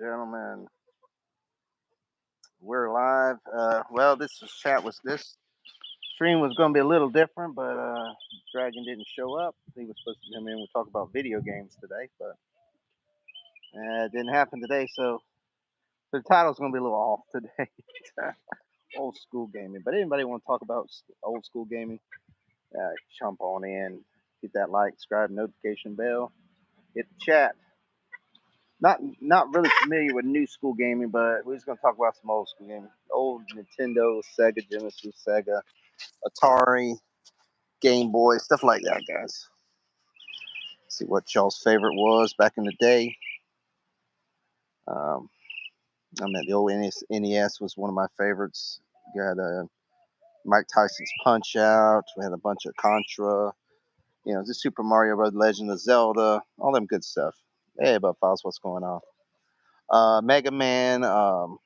gentlemen. We're live. Well, this stream was going to be a little different, but Dragon didn't show up. He was supposed to come in and talk about video games today, but it didn't happen today. So the title's going to be a little off today. Old school gaming. But anybody want to talk about old school gaming? Jump on in, hit that like, subscribe, notification bell, hit the chat. Not really familiar with new school gaming, but we're just gonna talk about some old school gaming. Old Nintendo, Sega Genesis, Sega, Atari, Game Boy, stuff like that, guys. See what y'all's favorite was back in the day. I mean, the old NES was one of my favorites. You had Mike Tyson's Punch Out. We had a bunch of Contra. The Super Mario Bros. Legend of Zelda, all them good stuff. Hey, but Files, what's going on? Mega Man. Um,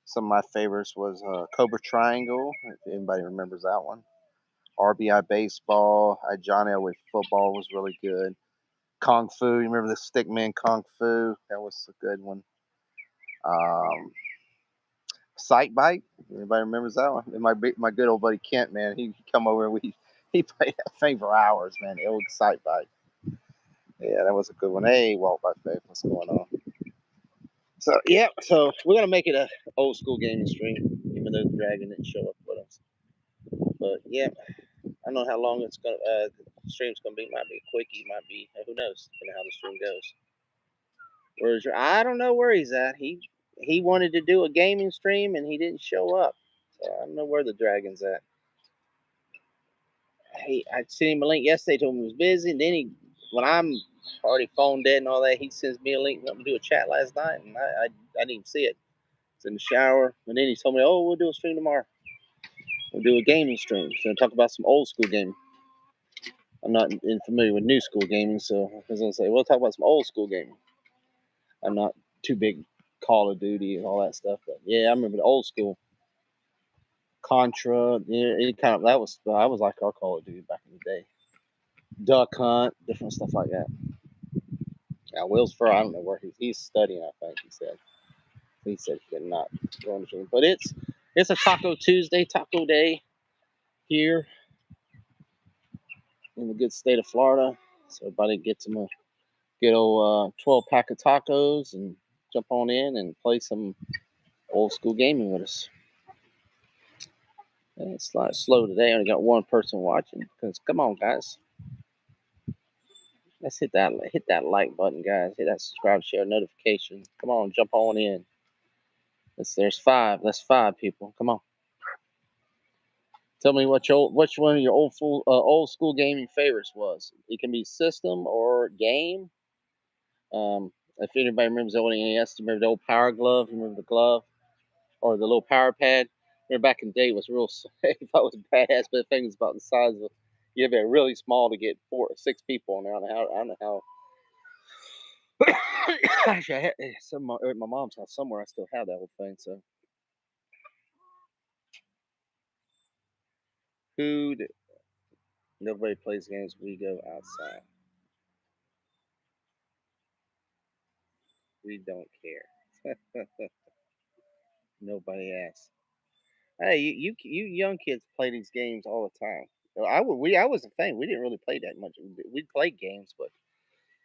Some of my favorites was Cobra Triangle, if anybody remembers that one. RBI Baseball, Johnny Elway Football was really good. Kung Fu, you remember the Stickman Kung Fu? That was a good one. Sight Bite, anybody remembers that one? And my good old buddy Kent, man, he come over and he played that thing for hours, man. The old Sight Bite. Yeah, that was a good one. Hey, Walt by Faith, what's going on? So we're gonna make it a old school gaming stream, even though the Dragon didn't show up with us. But yeah, I don't know how long it's gonna the stream's gonna be. Might be a quickie, might be who knows, depending how the stream goes. Where's I don't know where he's at. He wanted to do a gaming stream and he didn't show up. So I don't know where the Dragon's at. I sent him a link yesterday, told him he was busy, and then when I'm already phone dead and all that, he sends me a link to do a chat last night, and I didn't even see it. It's in the shower, and then he told me, "Oh, we'll do a stream tomorrow. We'll do a gaming stream. So we'll talk about some old school gaming." I'm not familiar with new school gaming, so I was gonna say we'll talk about some old school gaming. I'm not too big Call of Duty and all that stuff, but yeah, I remember the old school Contra. Yeah, I was like our Call of Duty back in the day. Duck Hunt, different stuff like that. Now Will's Fur, I don't know where he's studying. I think he said he could not go on the stream, but it's a Taco Tuesday, Taco Day here in the good state of Florida. So everybody gets them a good old 12-pack of tacos and jump on in and play some old school gaming with us. And it's like slow today. I only got one person watching. Because come on, guys, let's hit that like button, guys. Hit that subscribe, share, notification. Come on, jump on in. There's five. That's five people. Come on. Tell me which one of your old school gaming favorites was. It can be system or game. If anybody remembers the old NES, remember the old Power Glove? Remember the glove or the little power pad? Remember back in the day, it was real safe. I was badass, but the thing was about the size of. You have to be really small to get 4 or 6 people on there. I don't know how. Actually, I had some at my mom's house somewhere. I still have that whole thing. So, nobody plays games. We go outside. We don't care. Nobody asks. Hey, you young kids play these games all the time. I was a fan. We didn't really play that much. We played games, but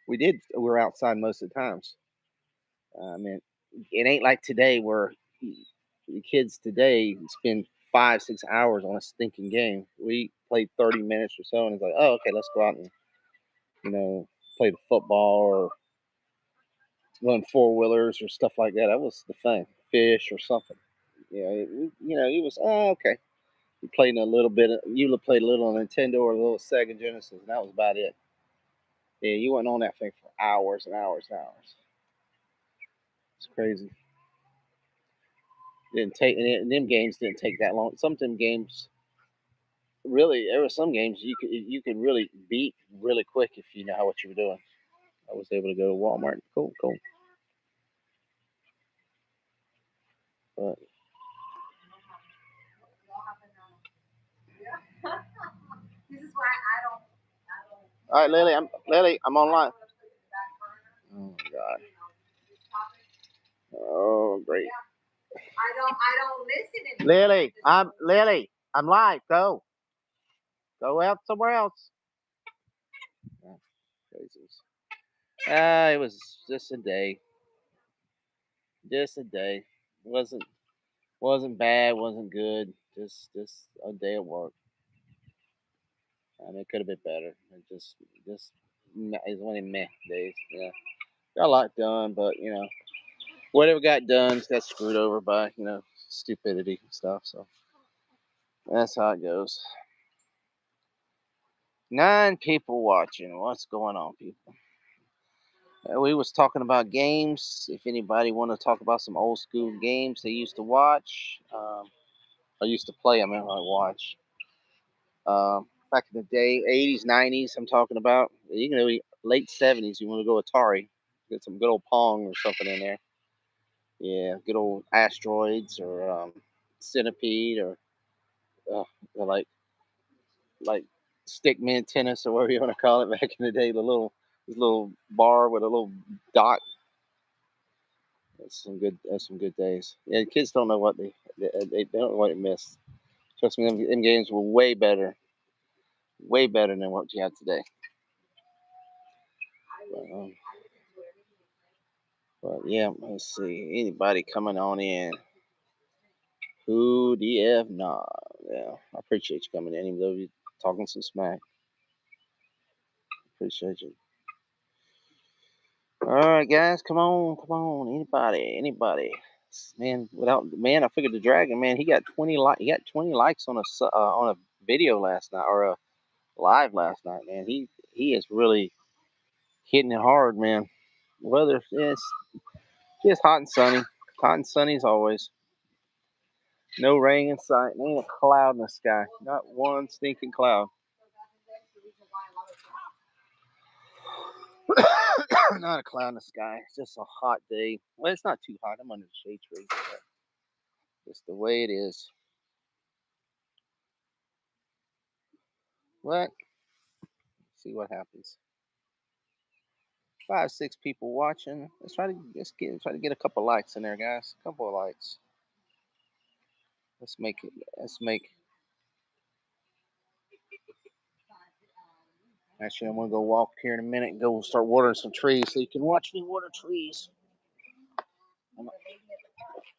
we were outside most of the times. I mean, it ain't like today where the kids today spend 5-6 hours on a stinking game. We played 30 minutes or so, and it's like, oh, okay, let's go out and play the football or run 4-wheelers or stuff like that. That was the thing. Fish or something. It was okay. You played a little bit. You played a little on Nintendo or a little Sega Genesis, and that was about it. Yeah, you went on that thing for hours and hours and hours. It's crazy. Them games didn't take that long. Some of them games, really, there were some games you could really beat really quick if you know what you were doing. I was able to go to Walmart. Cool. But this is why I don't. All right, Lily, I'm online. Oh God. Oh great. I don't listen. Lily. I'm live. Go out somewhere else. Oh, Jesus. It was just a day. Just a day. Wasn't bad. Wasn't good. Just a day at work. It could have been better. It's one of meh days. Yeah, got a lot done, but whatever got done got screwed over by stupidity and stuff. So that's how it goes. 9 people watching. What's going on, people? We was talking about games. If anybody want to talk about some old school games they used to watch, I used to play. I mean, I watch. Back in the day, 80s, 90s. I'm talking about. You know, late 70s. You want to go Atari? Get some good old Pong or something in there. Yeah, good old Asteroids or Centipede or uh, like like Stickman tennis or whatever you want to call it back in the day. The little bar with a little dot. That's some good days. Yeah, kids don't know what they don't know what they missed. Trust me, them games were way better than what you have today. Um, but yeah, let's see. Anybody coming on in? Who DF? Nah. Yeah, I appreciate you coming in, even though you're talking some smack. Appreciate you. All right, guys, come on. Anybody. Man, I figured the Dragon man, he got 20 likes on a video last night or a live last night, man. He is really hitting it hard, man. Weather is just hot and sunny as always. No rain in sight, ain't a cloud in the sky, not one stinking cloud. Not a cloud in the sky. It's just a hot day. Well, it's not too hot. I'm under the shade tree. But just the way it is. What? See what happens. 5, 6 people watching. Try to get a couple likes in there, guys. A couple of likes. Let's make it. Let's make. Actually, I'm gonna go walk here in a minute and go start watering some trees so you can watch me water trees.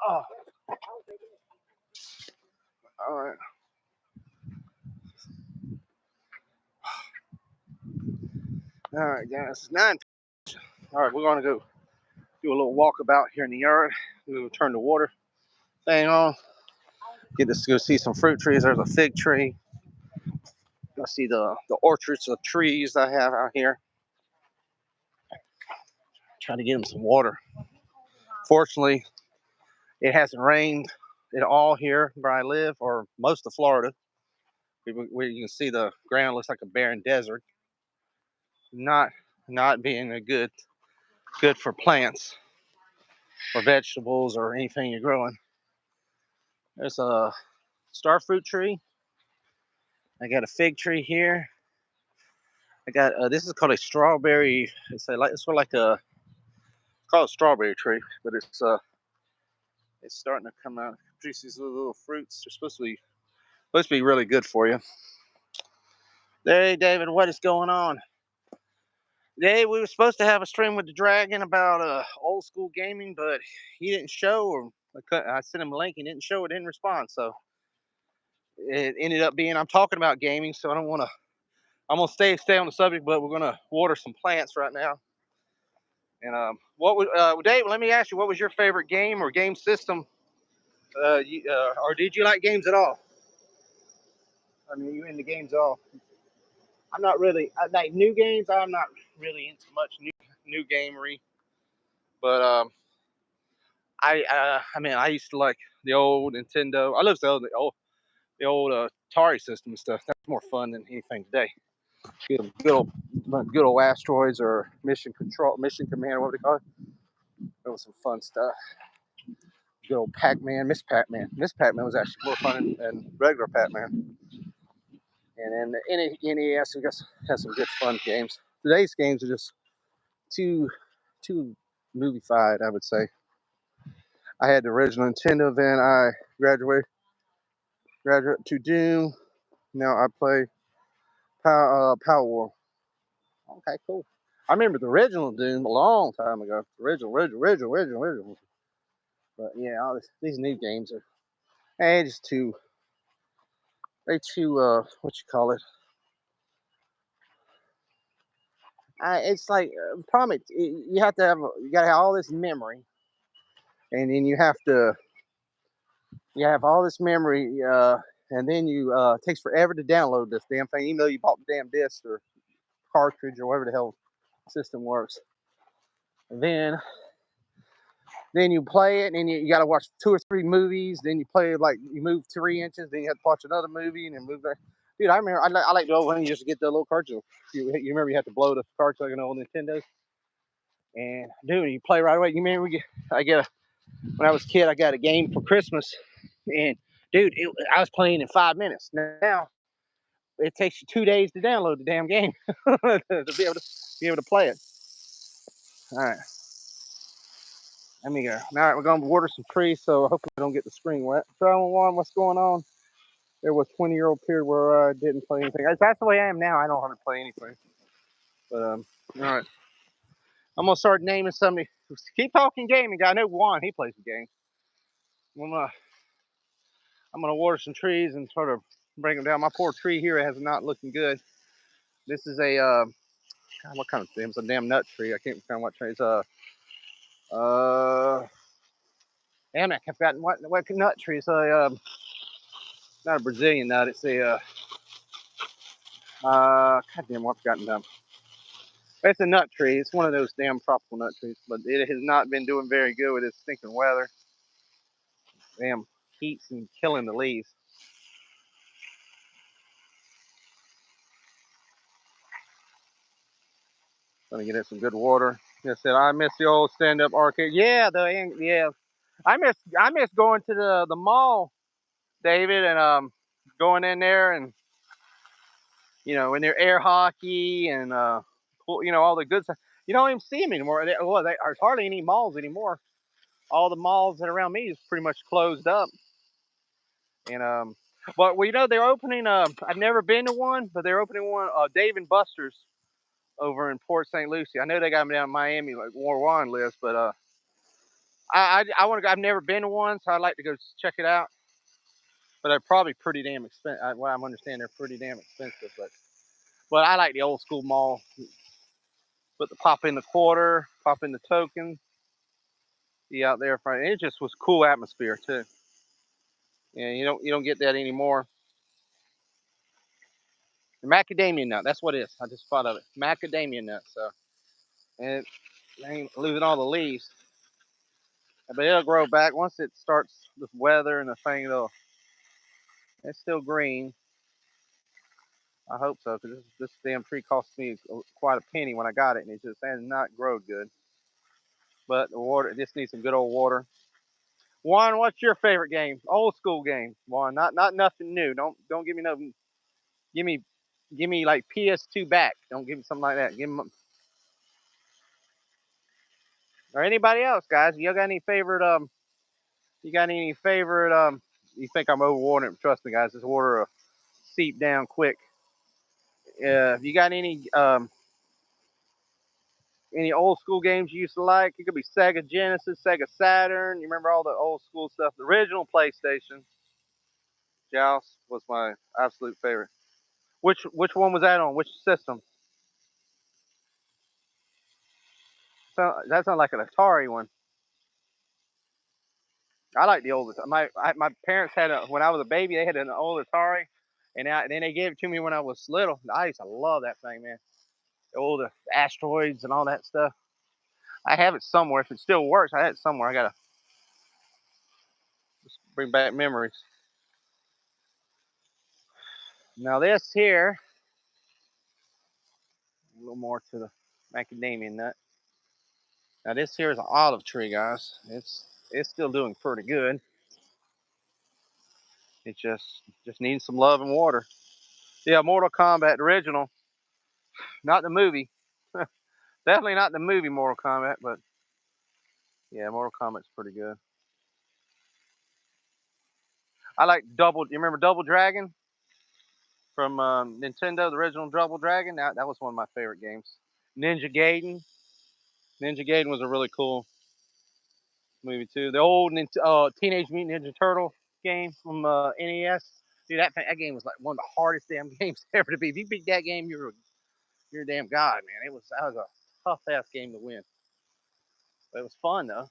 Oh, all right. All right, guys. It's 9. All right, we're gonna go do a little walkabout here in the yard. We're gonna turn the water thing on. Go see some fruit trees. There's a fig tree. Go see the orchards of trees I have out here. Trying to get them some water. Fortunately, it hasn't rained at all here where I live, or most of Florida. Where you can see the ground looks like a barren desert. Not being good for plants or vegetables or anything you're growing. There's a starfruit tree. I got a fig tree here. I got this is called a strawberry. It's sort of like a called a strawberry tree, but it's starting to come out. Produce these little fruits. They're supposed to be really good for you. Hey, David, what is going on? Today we were supposed to have a stream with the Dragon about old school gaming, but he didn't show, or I sent him a link. He didn't show. It didn't respond. So it ended up being I'm talking about gaming, so I don't want to. I'm gonna stay on the subject, but we're gonna water some plants right now. And Dave? Let me ask you, what was your favorite game or game system? Or did you like games at all? I mean, you into games at all? I'm not really like new games. I'm not really into much new gamery, but I mean, I used to like the old Nintendo. I love the old Atari system and stuff. That's more fun than anything today. Good old Asteroids or Mission Command, or what they call it. That was some fun stuff. Good old Pac-Man, Miss Pac-Man. Miss Pac-Man was actually more fun than regular Pac-Man. And then the NES, we got has some good fun games. Today's games are just too too movie-fied, I would say. I had the original Nintendo, then I graduate to Doom. Now I play Power War. Okay, cool. I remember the original Doom a long time ago. Original. But yeah, these new games are just too what you call it. It's like problem. You have to you gotta have all this memory, and then you have all this memory, and then it takes forever to download this damn thing, even though you bought the damn disc or cartridge or whatever the hell system works. And then you play it, and then you got to watch 2 or 3 movies. Then you play like you move 3 inches, then you have to watch another movie, and then move there. Dude, I remember I like the old one. You just get the little cartridge. You remember you had to blow the cartridge like an old Nintendo. And dude, you play right away. You remember when I was a kid, I got a game for Christmas, and dude, I was playing in 5 minutes. Now it takes you 2 days to download the damn game to be able to play it. All right, let me go. All right, we're gonna water some trees, so hopefully we don't get the screen wet. Travel one, what's going on? There was a 20-year-old period where I didn't play anything. That's the way I am now. I don't have to play anything. But all right, I'm gonna start naming somebody. Keep talking gaming guy. I know Juan. He plays the game. I'm gonna water some trees and sort of bring them down. My poor tree here has not looking good. This is a God, what kind of thing? It's a damn nut tree. I can't find what tree. It's a damn it, I've forgotten what nut tree. It's a not a Brazilian nut. It's a God damn, I've forgotten them. It's a nut tree. It's one of those damn tropical nut trees, but it has not been doing very good with this stinking weather. Damn heat's and killing the leaves. Gonna get it some good water. Like I said, I miss the old stand-up arcade. Yeah, yeah. I miss going to the mall, David, and going in there and in their air hockey and all the good stuff. You don't even see them anymore. There's hardly any malls anymore. All the malls that are around me is pretty much closed up. And but they're opening. I've never been to one, but they're opening one. Dave and Buster's over in Port St. Lucie. I know they got them down in Miami, like Warwan lives, but I want to go. I've never been to one, so I'd like to go check it out. But they're probably pretty damn expensive. What I'm understanding, they're pretty damn expensive. But I like the old school mall. Put the pop in the quarter, pop in the token. Be out there for it. Just was cool atmosphere too. Yeah, you don't get that anymore. The macadamia nut, that's what it is. I just thought of it. Macadamia nut. So and it ain't losing all the leaves. But it'll grow back once it starts with weather and the thing. It's still green. I hope so, because this damn tree cost me quite a penny when I got it, and it just has not grown good. But the water, it just needs some good old water. Juan, what's your favorite game? Old school game, Juan. Not nothing new. Don't give me nothing. Give me like PS2 back. Don't give me something like that. Give me or anybody else, guys. You got any favorite You got any favorite You think I'm overwatering it? Trust me, guys. This water will seep down quick. You got any old school games you used to like? It could be Sega Genesis, Sega Saturn. You remember all the old school stuff? The original PlayStation. Joust was my absolute favorite. Which one was that on? Which system? So that sounds like an Atari one. I like the old. My parents had when I was a baby. They had an old Atari, and then they gave it to me when I was little. I used to love that thing, man. The old asteroids and all that stuff. I have it somewhere. If it still works, I had it somewhere. I gotta just bring back memories. Now this here, a little more to the macadamia nut. Now this here is an olive tree, guys. It's still doing pretty good. It just needs some love and water. Yeah, Mortal Kombat original, not the movie. Definitely not the movie Mortal Kombat, but yeah, Mortal Kombat's pretty good. I like Double. You remember Double Dragon from Nintendo, the original Double Dragon? That was one of my favorite games. Ninja Gaiden. Ninja Gaiden was a really cool movie too. The old Teenage Mutant Ninja Turtle game from NES. Dude, that game was like one of the hardest damn games ever to beat. If you beat that game, you're a damn god, man. That was a tough ass game to win. But it was fun though.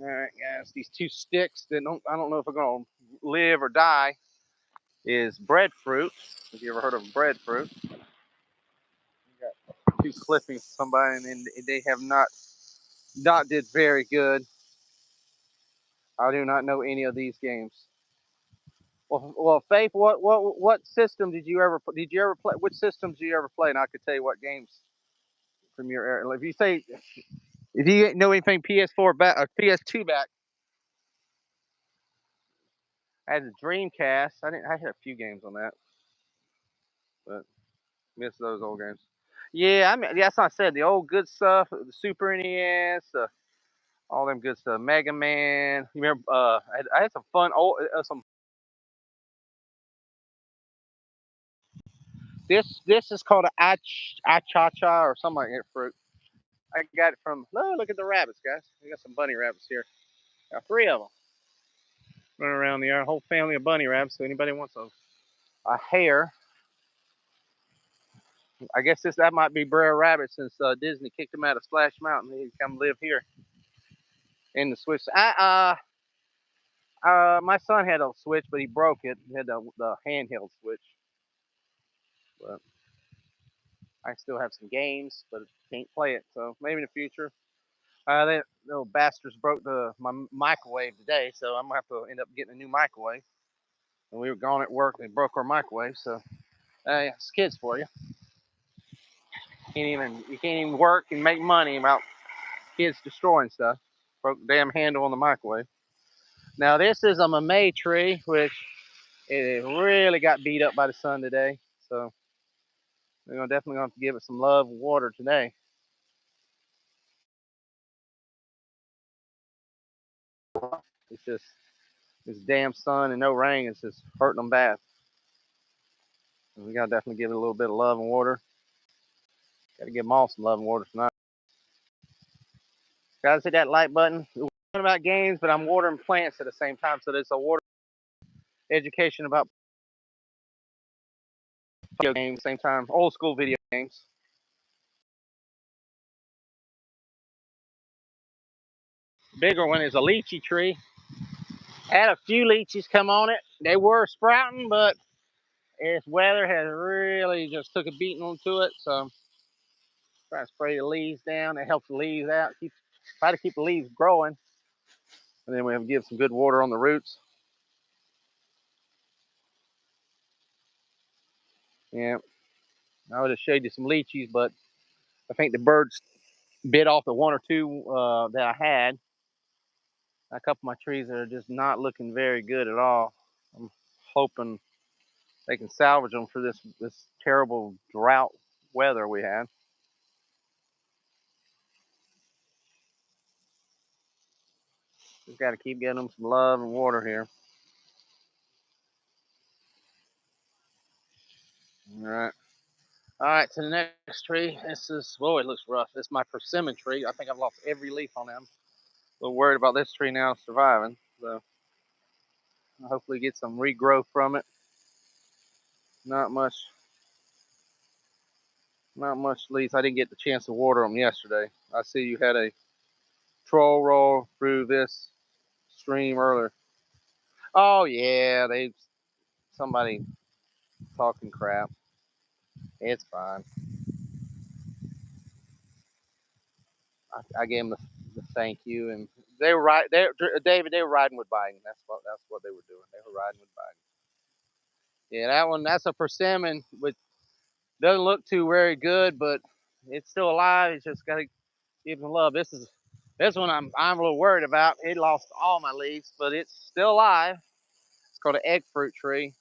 All right, guys. These two sticks that I don't know if they're gonna live or die is breadfruit. Have you ever heard of breadfruit? Got two clippings from somebody, and they have not did very good. I do not know any of these games. Well, Faith, what system did you ever play? Which systems did you ever play? And I could tell you what games from your era. If you know anything PS4 back or PS2 back, I had the Dreamcast. I had a few games on that, but miss those old games. Yeah, I mean, that's what I said. The old good stuff, the Super NES, all them good stuff. Mega Man. You remember? I had some fun. Some. This is called a achacha or something like that fruit. I got it from. Oh, look at the rabbits, guys. We got some bunny rabbits here. Got three of them running around the whole family of bunny rabbits. So anybody wants a hare, I guess that might be Brer Rabbit since Disney kicked him out of Splash Mountain. He come live here in the Switch. My son had a Switch, but he broke it. He had the handheld Switch. But I still have some games, but can't play it. So maybe in the future. They little bastards broke my microwave today, so I'm gonna have to end up getting a new microwave. And we were gone at work and they broke our microwave. So it's kids for you. You can't even work and make money about kids destroying stuff. Broke the damn handle on the microwave. Now this is a mamey tree, which it really got beat up by the sun today. So we're definitely gonna have to give it some love and water today. It's just this damn sun and no rain is just hurting them bad. And we gotta definitely give it a little bit of love and water. Gotta give them all some love and water tonight. Guys, hit that like button. We're talking about games, but I'm watering plants at the same time. So there's a water education about video games, same time, old school video games. Bigger one is a lychee tree. Had a few lychees come on it. They were sprouting, but this weather has really just took a beating onto it. So try to spray the leaves down. It helps the leaves out. Try to keep the leaves growing. And then we have to give some good water on the roots. Yeah, I would have showed you some lychees, but I think the birds bit off the one or two that I had. A couple of my trees that are just not looking very good at all. I'm hoping they can salvage them for this terrible drought weather we had. Just got to keep getting them some love and water here. All right. All right, to the next tree. This is, whoa, it looks rough. This is my persimmon tree. I think I've lost every leaf on them. A little worried about this tree now surviving. So I'll hopefully get some regrowth from it. Not much, not much leaves. I didn't get the chance to water them yesterday. I see you had a troll roll through this stream earlier. Oh yeah, somebody talking crap. It's fine. I gave them the thank you, and they were right. David, they were riding with Biden. That's what they were doing. They were riding with Biden. Yeah, that one. That's a persimmon, which doesn't look too very good, but it's still alive. It's just got to give them love. This one I'm a little worried about. It lost all my leaves, but it's still alive. It's called an egg fruit tree.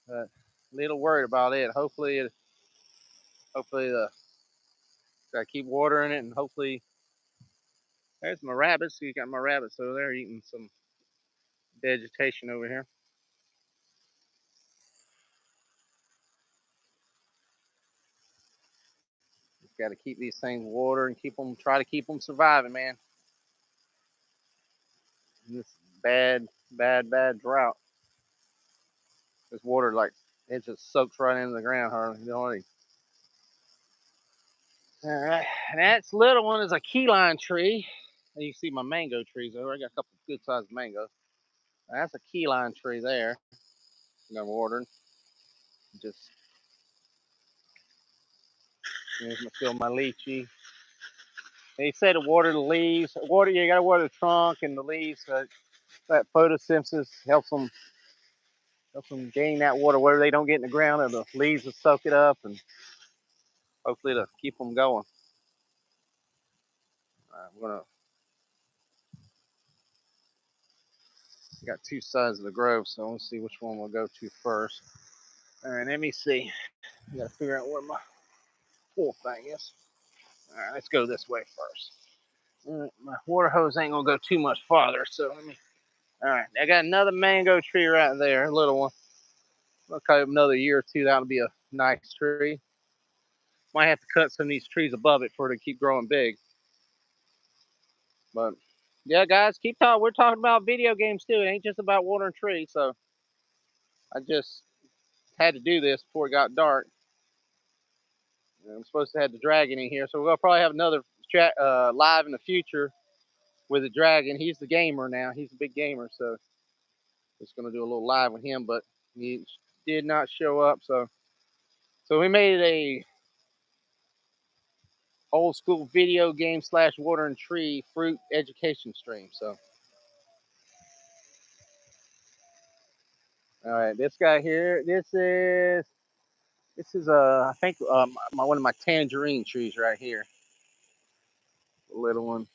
But a little worried about it. Hopefully Hopefully gotta keep watering it, and hopefully there's my rabbits. You got my rabbits over there eating some vegetation over here. Just got to keep these things watered and try to keep them surviving, man. In this bad drought. This water, like, it just soaks right into the ground, hardly. All right, and that's little one is a key lime tree. And you see my mango trees over. I got a couple good sized mangoes. That's a key lime tree there. I'm watering. Just fill my lychee. They say to water the leaves. You got to water the trunk and the leaves. That photosynthesis helps them gain that water where they don't get in the ground, and the leaves will soak it up, and hopefully it'll keep them going. We're gonna got two sides of the grove, so let's see which one we'll go to first. All right, let me see. I gotta figure out where my pool thing is. All right, let's go this way first. All right, my water hose ain't gonna go too much farther, so let me. All right, I got another mango tree right there, a little one. I'll cut it another year or two. That'll be a nice tree. Might have to cut some of these trees above it for it to keep growing big. But yeah, guys, keep talking. We're talking about video games too. It ain't just about watering trees. So I just had to do this before it got dark. I'm supposed to have the dragon in here, so we'll probably have another chat live in the future with the dragon. He's the gamer now. He's a big gamer, so just gonna do a little live with him. But he did not show up, so we made a old school video game / watering tree fruit education stream. So all right, this guy here. This is I think one of my tangerine trees right here. The little one.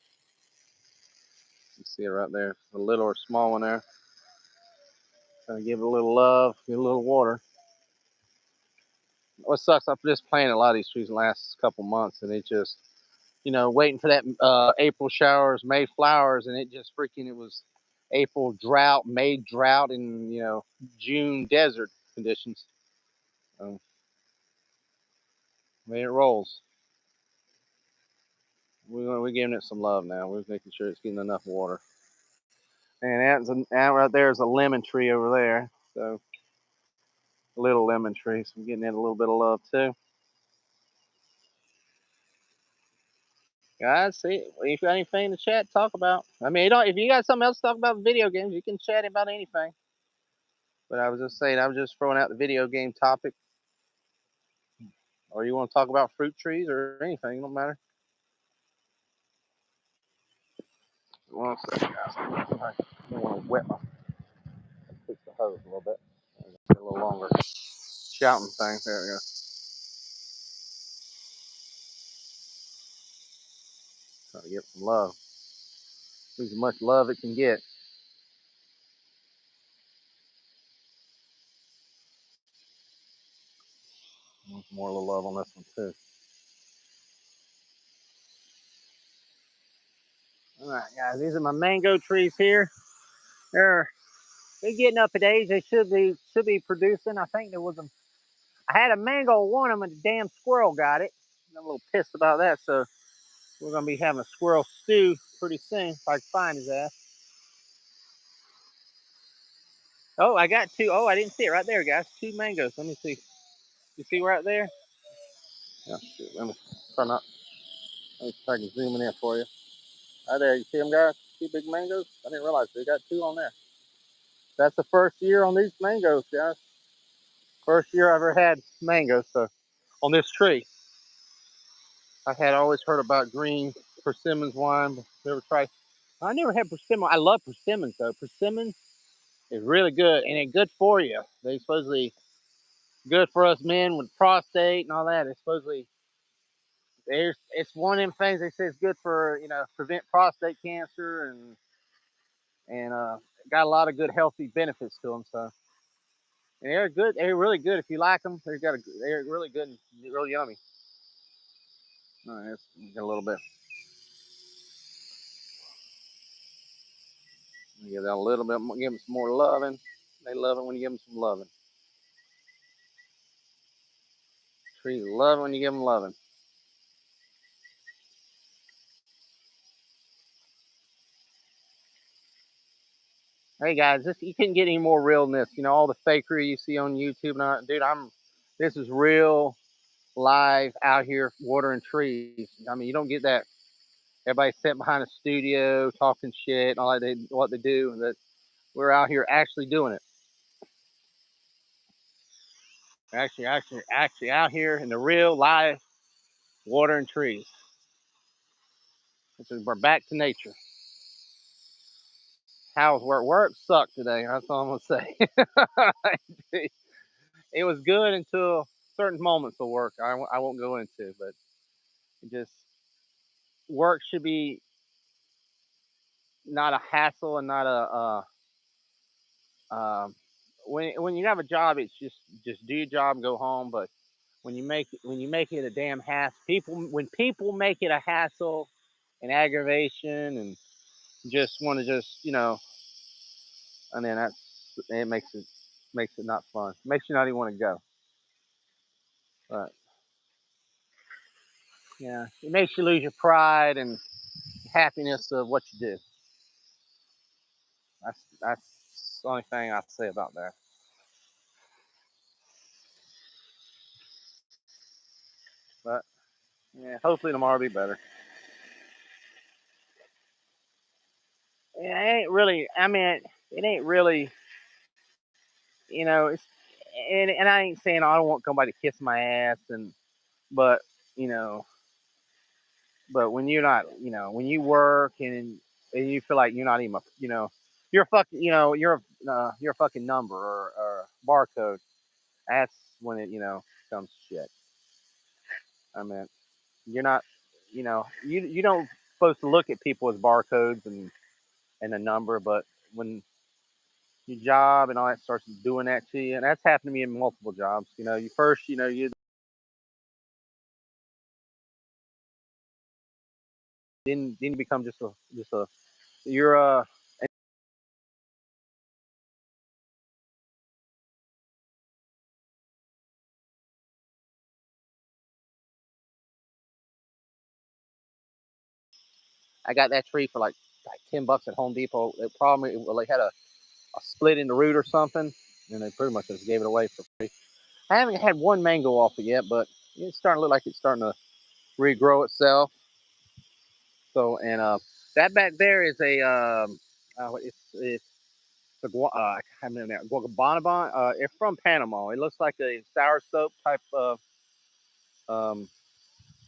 You see it right there. The little or small one there. Trying to give it a little love, get a little water. What sucks, I've just planted a lot of these trees in the last couple months, and it just, waiting for that April showers, May flowers, and it was April drought, May drought, and, June desert conditions. So, I mean, it rolls. We're giving it some love now. We're making sure it's getting enough water. And that right there is a lemon tree over there. So, a little lemon tree. So, I'm getting it a little bit of love too. Guys, see, if you got anything to chat, talk about. I mean, if you got something else to talk about video games, you can chat about anything. But I was just saying, I was just throwing out the video game topic. Or you want to talk about fruit trees or anything, it don't matter. One second, guys. I don't want to wet my fix the hose a little bit. Get a little longer. Shouting thing. There we go. Trying to get some love. As much love it can get. More little love on this one too. All right, guys. These are my mango trees here. They're getting up at age. They should be producing. I think there was I had a mango on one of them, and the damn squirrel got it. I'm a little pissed about that. So we're gonna be having a squirrel stew pretty soon if I can find his ass. Oh, I got two. Oh, I didn't see it right there, guys. Two mangoes. Let me see. You see right there? Yeah, shoot. Let me try not. Let me see if I can zoom in for you. Right there. You see them, guys? Two big mangoes. I didn't realize they got two on there. That's the first year on these mangoes, guys. First year I ever had mangoes. So on this tree, I had always heard about green persimmons wine, but never tried. I never had persimmon. I love persimmons though. Persimmons is really good, and it's good for you. They supposedly good for us men with prostate and all that. It's supposedly it's one of them things they say is good for prevent prostate cancer and got a lot of good healthy benefits to them. So and they're good. They're really good if you like them. They're really good and really yummy. All right, let's get a little bit. Give that a little bit more, give them some more loving. They love it when you give them some loving. Trees love it when you give them loving. Hey guys, this you couldn't get any more realness. You know all the fakery you see on YouTube. And dude, this is real live out here watering trees. I mean, you don't get that. Everybody sitting behind a studio talking shit and all that. What they do. That we're out here actually doing it. Actually out here in the real live watering trees. We're back to nature. How's work? Work sucked today. That's all I'm gonna say. It was good until certain moments of work. I won't go into, but it just work should be not a hassle and not when you have a job, it's just do your job and go home. But when you make it a damn hassle, when people make it a hassle and aggravation and just want to just and then it makes it not fun. It makes you not even want to go. But yeah, it makes you lose your pride and happiness of what you do. That's the only thing I say about that. But yeah, hopefully tomorrow will be better. Yeah, it ain't really. I mean, it ain't really. It's and I ain't saying I don't want somebody to kiss my ass but you know, but when you're not, when you work and you feel like you're not even, you're a fucking, you're a fucking number or barcode. That's when it, comes shit. I mean, you're not, you don't supposed to look at people as barcodes and a number, but when your job and all that starts doing that to you, and that's happened to me in multiple jobs. You first, you then you become just a you're I got that tree for like $10 at Home Depot. The problem, well, they had a split in the root or something, and they pretty much just gave it away for free. I haven't had one mango off it yet, but it's starting to look like it's starting to regrow itself. So, and that back there is it's the I can't remember that guacanabon. It's from Panama. It looks like a sour soap type of um,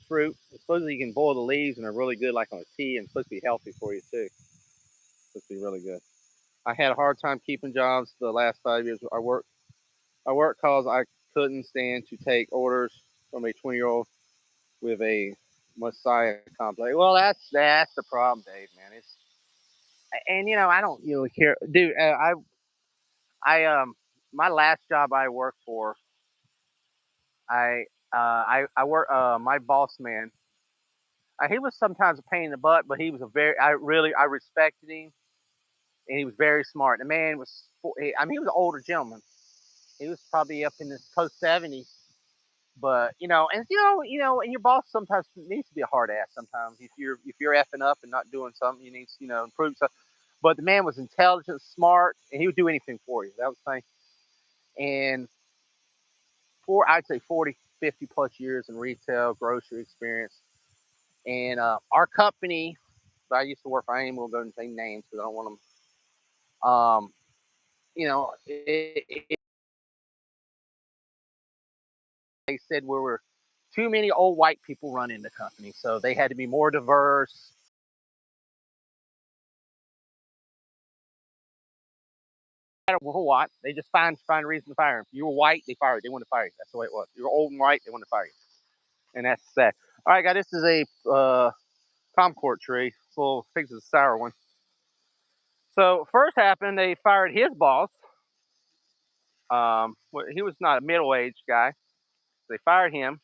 fruit. Supposedly you can boil the leaves and they're really good, like on a tea, and it's supposed to be healthy for you too. It's supposed to be really good. I had a hard time keeping jobs the last 5 years. I worked cause I couldn't stand to take orders from a 20-year-old with a Messiah complex. Well, that's the problem, Dave. Man, it's and I don't really care, dude. I my last job I worked for, I work my boss man. He was sometimes a pain in the butt, but he was I respected him, and he was very smart. The man was, I mean, he was an older gentleman. He was probably up in his post 70s. But and your boss sometimes needs to be a hard ass. Sometimes if you're effing up and not doing something, you need to improve stuff. But the man was intelligent, smart, and he would do anything for you. That was the thing. And I'd say 40, 50 plus years in retail, grocery experience. And our company that I used to work for, I ain't gonna go and say names because I don't want them. They said we were too many old white people running the company, so they had to be more diverse. What? They just find a reason to fire him. You were white, they fired. They wanted to fire you. That's the way it was. You were old and white, they wanted to fire you. And that's that. All right, guys. This is a Comcourt tree, full. I think it's a sour one. So first happened, they fired his boss. He was not a middle-aged guy. They fired him,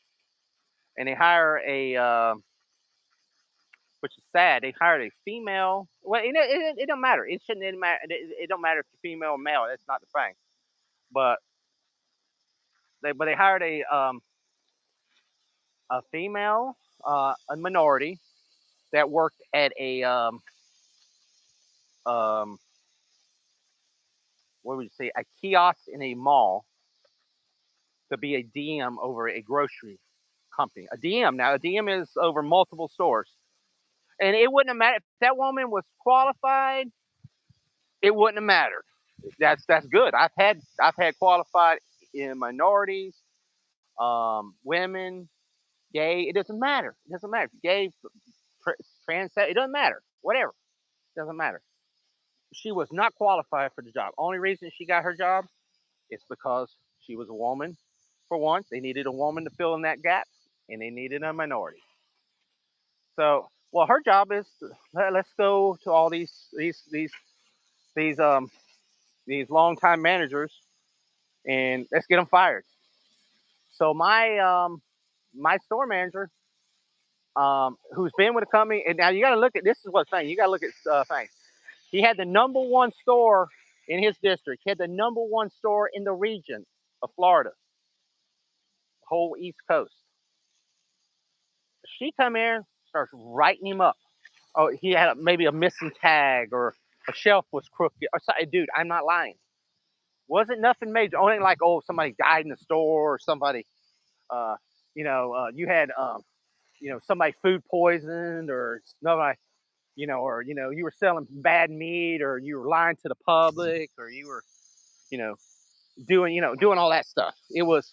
and they hire a which is sad. They hired a female. Well, it don't matter. It shouldn't it matter. It don't matter if you're female or male. That's not the thing. But they hired a female, a minority that worked at a um, what would you say, a kiosk in a mall to be a DM over a grocery company. A DM, now a DM is over multiple stores, and it wouldn't have mattered if that woman was qualified. It wouldn't have mattered. That's good. I've had qualified in minorities, women, gay. It doesn't matter. It doesn't matter. Gay, trans. It doesn't matter. Whatever. It doesn't matter. She was not qualified for the job. Only reason she got her job is because she was a woman. For once, they needed a woman to fill in that gap, and they needed a minority. So, well, her job is let's go to all these these longtime managers and let's get them fired. So my store manager, who's been with the company, and now you got to look at this is what's thing. You got to look at things. He had the number one store in his district. He had the number one store in the region of Florida, whole East Coast. She come in, starts writing him up. Oh, he had maybe a missing tag or a shelf was crooked. Or something. Dude, I'm not lying. Wasn't nothing major. Only like, oh, somebody died in the store or somebody, uh, you had, somebody food poisoned or somebody, or, you were selling bad meat or you were lying to the public or you were, you know, doing all that stuff. It was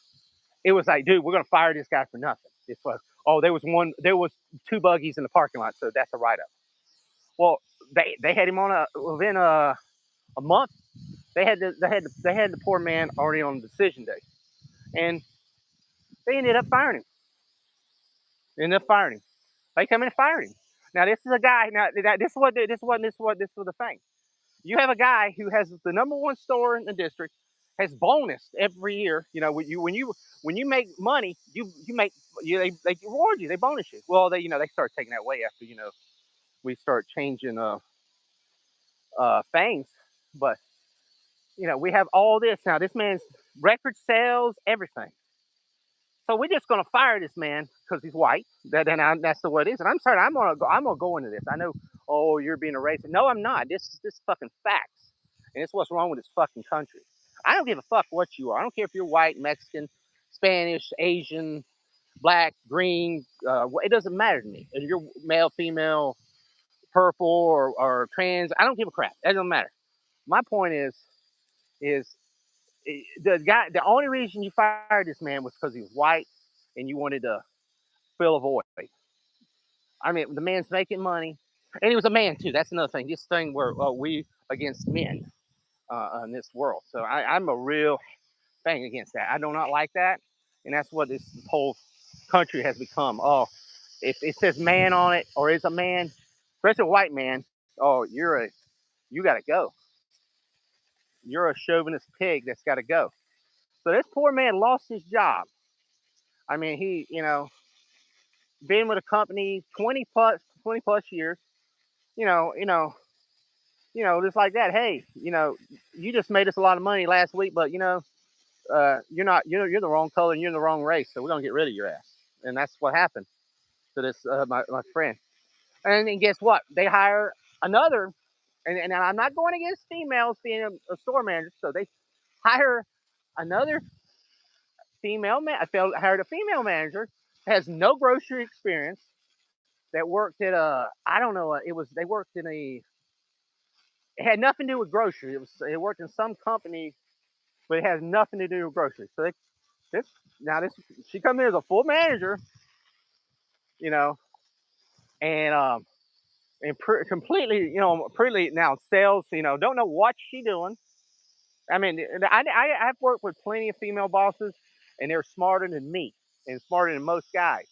like, dude, we're going to fire this guy for nothing. It's like, oh, there was two buggies in the parking lot. So that's a write up. Well, they had him on within a month. They had the poor man already on decision day, and they ended up firing him. They ended up firing him. They come in and fired him. Now this is a guy. Now this was the thing. You have a guy who has the number one store in the district, has bonus every year. When you make money, you make they reward you. They bonus you. Well, they start taking that away after we start changing things, but we have all this now. This man's record sales, everything. So we're just gonna fire this man because he's white. That's the way it is. And I'm sorry, I'm gonna go into this. I know. Oh, you're being a racist. No, I'm not. This fucking facts, and it's what's wrong with this fucking country. I don't give a fuck what you are. I don't care if you're white, Mexican, Spanish, Asian, black, green. It doesn't matter to me. If you're male, female, purple, or trans, I don't give a crap. That doesn't matter. My point is the guy. The only reason you fired this man was because he was white, and you wanted to fill a void. I mean, the man's making money, and he was a man too. That's another thing. This thing where we against men in this world. So I'm a real thing against that. I do not like that, and that's what this whole country has become. Oh, if it says man on it or is a man, especially a white man, oh, you got to go. You're a chauvinist pig that's got to go. So this poor man lost his job. I mean, he, been with a company 20 plus years. You know, you know, just like that. Hey, you just made us a lot of money last week, but you're not, you're the wrong color and you're the wrong race, so we're gonna get rid of your ass. And that's what happened to this my friend. And then guess what? They hire another, and I'm not going against females being a store manager, so they hire another female man. Hired a female manager, has no grocery experience, that worked at I don't know, they worked in a, it had nothing to do with grocery. It worked in some company, but it has nothing to do with grocery. So this now this she come in as a full manager, you know, and completely, pretty now sales, don't know what she doing. I mean, I've worked with plenty of female bosses, and they're smarter than me and smarter than most guys.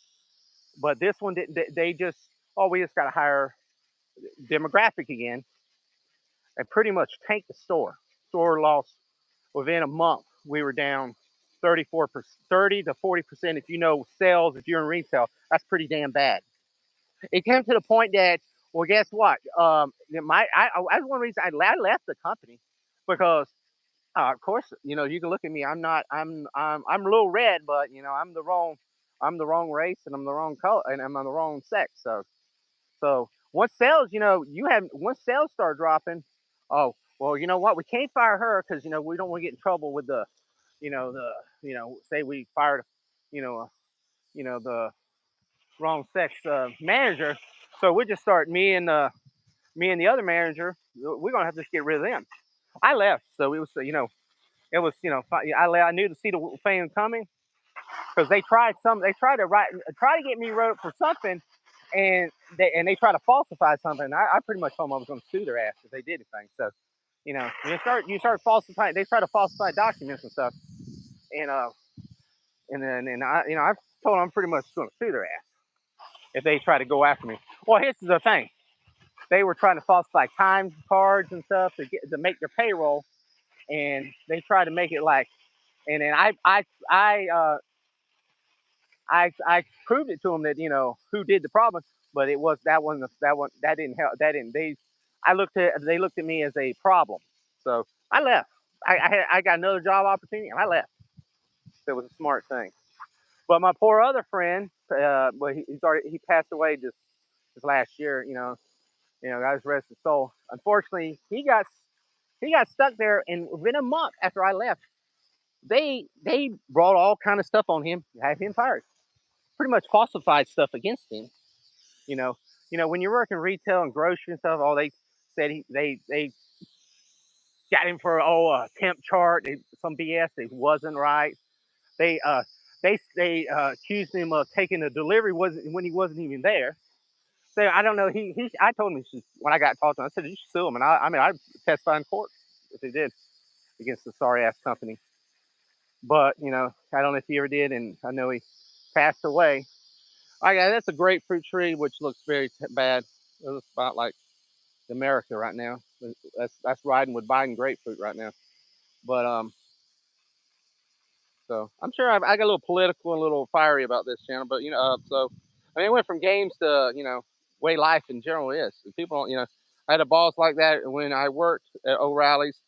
But this one, they just, oh, we just got to hire demographic again, and pretty much tank the store. Store lost within a month. We were down. 34%, 30 to 40%. If you know sales, if you're in retail, that's pretty damn bad. It came to the point that, well, guess what? That's one reason I left the company because, of course, you can look at me. I'm a little red, but I'm the wrong race and I'm the wrong color and I'm the wrong sex. So once sales, once sales start dropping, oh well, you know what? We can't fire her because we don't want to get in trouble with say we fired, you know, the wrong sex manager. So we just start me and the other manager. We're gonna have to just get rid of them. I left, so it was it was I knew to see the fame coming because they tried to try to get me wrote for something, and they try to falsify something. I pretty much told them I was going to sue their ass if they did anything. So you start falsifying. They try to falsify documents and stuff, and and I I told them I'm pretty much going to sue their ass if they try to go after me. Well, here's the thing: they were trying to falsify time cards and stuff to make their payroll, and they tried to make it like, and then I proved it to them that who did the problem, but it was that didn't help. That didn't they looked at me as a problem, so I left. I got another job opportunity and I left. So it was a smart thing. But my poor other friend, well he passed away just this last year. God rest his soul. Unfortunately, he got stuck there, and within a month after I left, they brought all kind of stuff on him, had him fired, pretty much falsified stuff against him. You know, when you're working retail and grocery and stuff, all they said they got him for a temp chart, some BS that wasn't right. They accused him of taking a delivery wasn't when he wasn't even there. So I don't know. I told him when I got talked to him, I said you should sue him, and I'd testify in court if he did against the sorry ass company. But I don't know if he ever did, and I know he passed away. That's a grapefruit tree, which looks very bad. It looks about like America right now. That's riding with Biden grapefruit right now. But so I'm sure I got a little political and a little fiery about this channel. But so I mean, it went from games to way life in general is. People don't I had a boss like that when I worked at O'Reilly's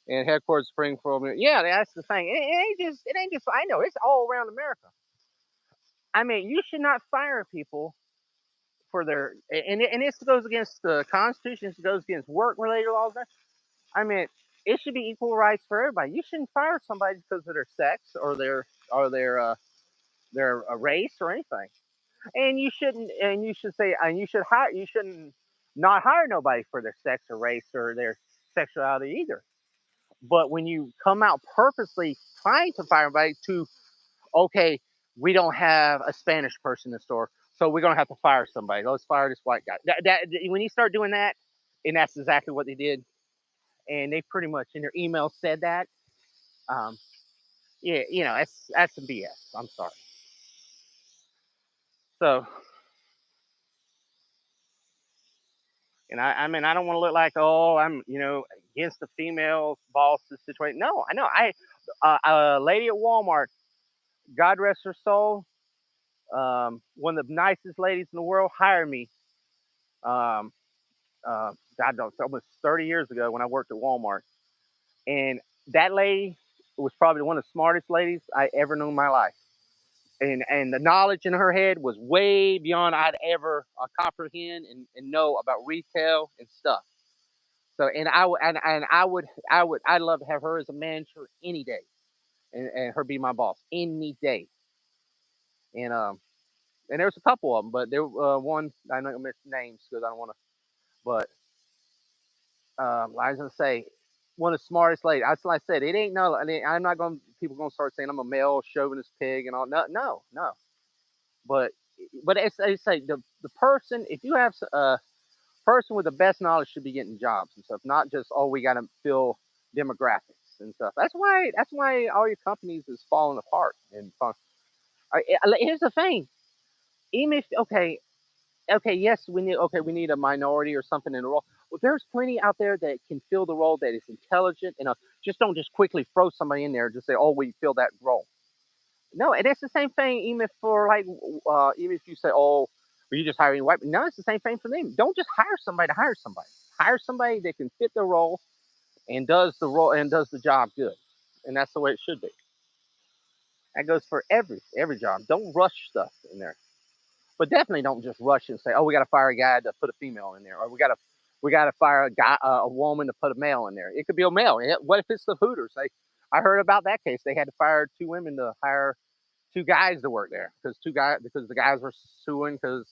and headquarters Springfield. Yeah, that's the thing. It ain't just. I know it's all around America. I mean, you should not fire people for their and this goes against the Constitution. This goes against work related laws. I mean, it should be equal rights for everybody. You shouldn't fire somebody because of their sex or their race or anything. And you should say, and you shouldn't not hire nobody for their sex or race or their sexuality either. But when you come out purposely trying to fire somebody to, okay, we don't have a Spanish person in the store, so we're gonna have to fire somebody. Let's fire this white guy. When you start doing that, and that's exactly what they did, and they pretty much in their email said that. Um, yeah, that's some BS. I'm sorry. So, and I mean, I don't want to look like, oh, I'm against the female boss situation. No, I know. A lady at Walmart, God rest her soul, one of the nicest ladies in the world, hired me. Um, God knows, almost 30 years ago when I worked at Walmart, and that lady was probably one of the smartest ladies I ever knew in my life. And the knowledge in her head was way beyond I'd ever comprehend and know about retail and stuff. So and I'd love to have her as a manager any day, and her be my boss any day. And and there's a couple of them, but there one I'm not gonna mention names because I don't want to. But I was gonna say one of the smartest ladies. That's like I said. It ain't no. I mean, I'm not gonna. People gonna start saying I'm a male chauvinist pig and all. No, no, no. But it's like the person. If you have a person with the best knowledge should be getting jobs and stuff, not just we got to fill demographics and stuff. That's why all your companies is falling apart. And here's the thing. Even if okay, yes, we need a minority or something in the role. Well, there's plenty out there that can fill the role that is intelligent and just don't just quickly throw somebody in there and just say, oh, we fill that role. No, and it's the same thing even if for like even if you say, oh, well, you just hire any white. No, it's the same thing for them. Don't just hire somebody to hire somebody. Hire somebody that can fit the role and does the role and does the job good, and that's the way it should be. That goes for every job. Don't rush stuff in there, but definitely don't just rush and say, oh, we got to fire a guy to put a female in there, or we got to fire a woman to put a male in there. It could be a male. What if it's the Hooters? I heard about that case. They had to fire two women to hire two guys to work there because the guys were suing because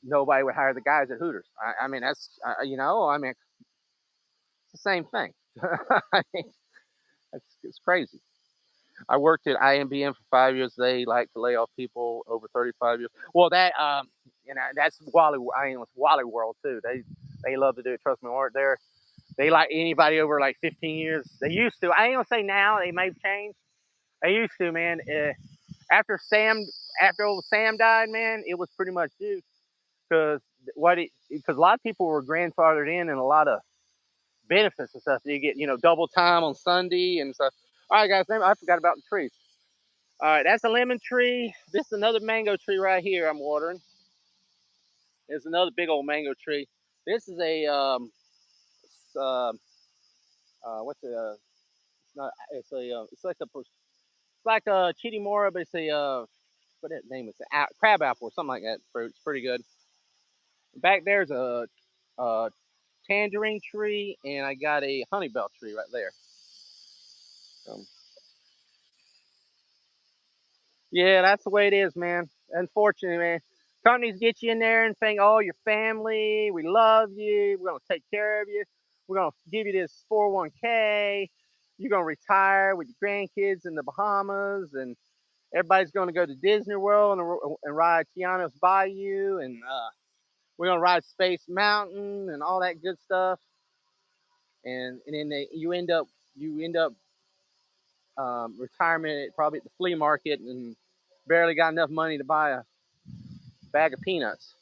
nobody would hire the guys at Hooters. I mean that's I mean it's the same thing. I mean, it's crazy. I worked at IMBM for 5 years. They like to lay off people over 35 years. Well, that's Wally. I mean, with Wally World too. They love to do it. Trust me, work there. They like anybody over like 15 years. They used to. I ain't gonna say now. They may change. They used to, man. After Sam, after old Sam died, man, it was pretty much due because because a lot of people were grandfathered in and a lot of benefits and stuff. You get double time on Sunday and stuff. All right, guys, I forgot about the trees. All right, that's a lemon tree. This is another mango tree right here. I'm watering. There's another big old mango tree. This is a uh, what's it? It's not. It's a. It's like a chiti mora, but it's a what that name is? Crab apple or something like that. Fruit. It's pretty good. Back there's a tangerine tree, and I got a honeybell tree right there. Um, yeah, that's the way it is, man. Unfortunately, man. Companies get you in there and think, oh, your family, we love you, we're gonna take care of you, we're gonna give you this 401k, you're gonna retire with your grandkids in the Bahamas, and everybody's gonna go to Disney World and ride Tiana's Bayou, and we're gonna ride Space Mountain and all that good stuff, and then you end up retirement probably at the flea market and barely got enough money to buy a bag of peanuts.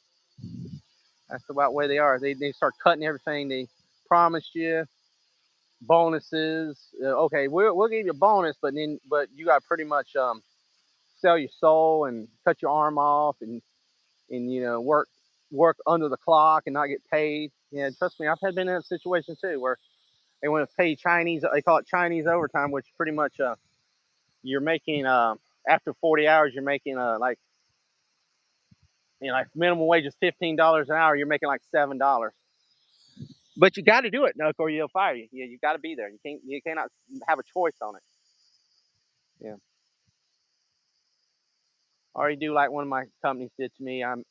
That's about where they are. They start cutting everything they promised you, bonuses. Okay, we'll give you a bonus, but you got to pretty much sell your soul and cut your arm off and work under the clock and not get paid. Yeah, trust me, I've been in that situation too where they want to pay Chinese. They call it Chinese overtime, which pretty much you're making after 40 hours you're making like minimum wage is $15 an hour. You're making like $7. But you got to do it, no, or you'll fire you. You got to be there. You cannot have a choice on it. Yeah. Or you do like one of my companies did to me. I'm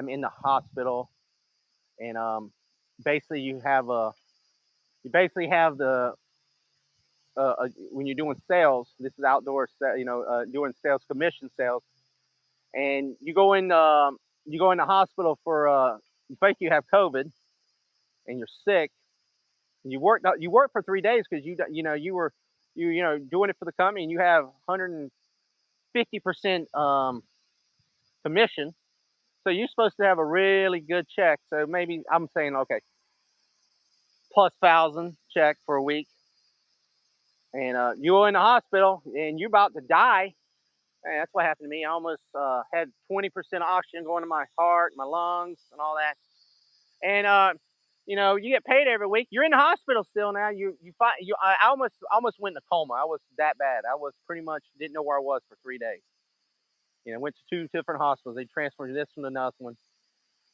in the hospital, and basically you basically have when you're doing sales. This is outdoor, doing sales, commission sales, and you go in the hospital for you think you have COVID and you're sick. You work for 3 days because you were doing it for the company and you have 150% commission. So you're supposed to have a really good check. So maybe I'm saying okay, plus 1,000 check for a week, and you're in the hospital and you're about to die. Hey, that's what happened to me. I almost had 20% oxygen going to my heart, my lungs, and all that. And you get paid every week. You're in the hospital still now. You find you. I almost went in a coma. I was that bad. I was pretty much didn't know where I was for 3 days. Went to two different hospitals. They transferred this one to another one.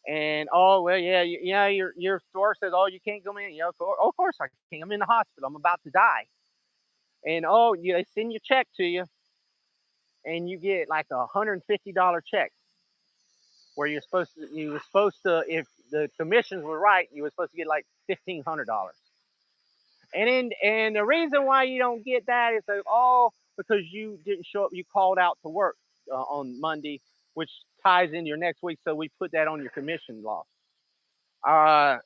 And oh well, yeah, your store says, oh, you can't come in. Of course I can't. I'm in the hospital. I'm about to die. And oh, they send your check to you, and you get like $150 check where you were supposed to if the commissions were right, you were supposed to get like $1,500. And the reason why you don't get that is like, oh, because you didn't show up, you called out to work on Monday, which ties into your next week. So we put that on your commission loss. Uh,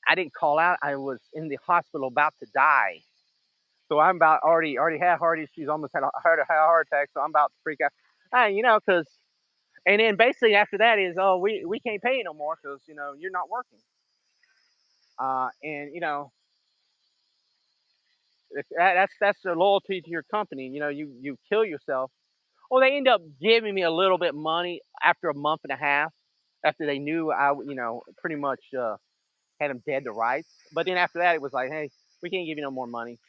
I didn't call out. I was in the hospital about to die. So I'm about already had heart issues, almost had a heart attack. So I'm about to freak out. Because and then basically after that is, oh, we can't pay you no more because you're not working. And that's the loyalty to your company. You kill yourself Well, they end up giving me a little bit of money after a month and a half, after they knew pretty much had them dead to rights. But then after that, it was like, hey, we can't give you no more money.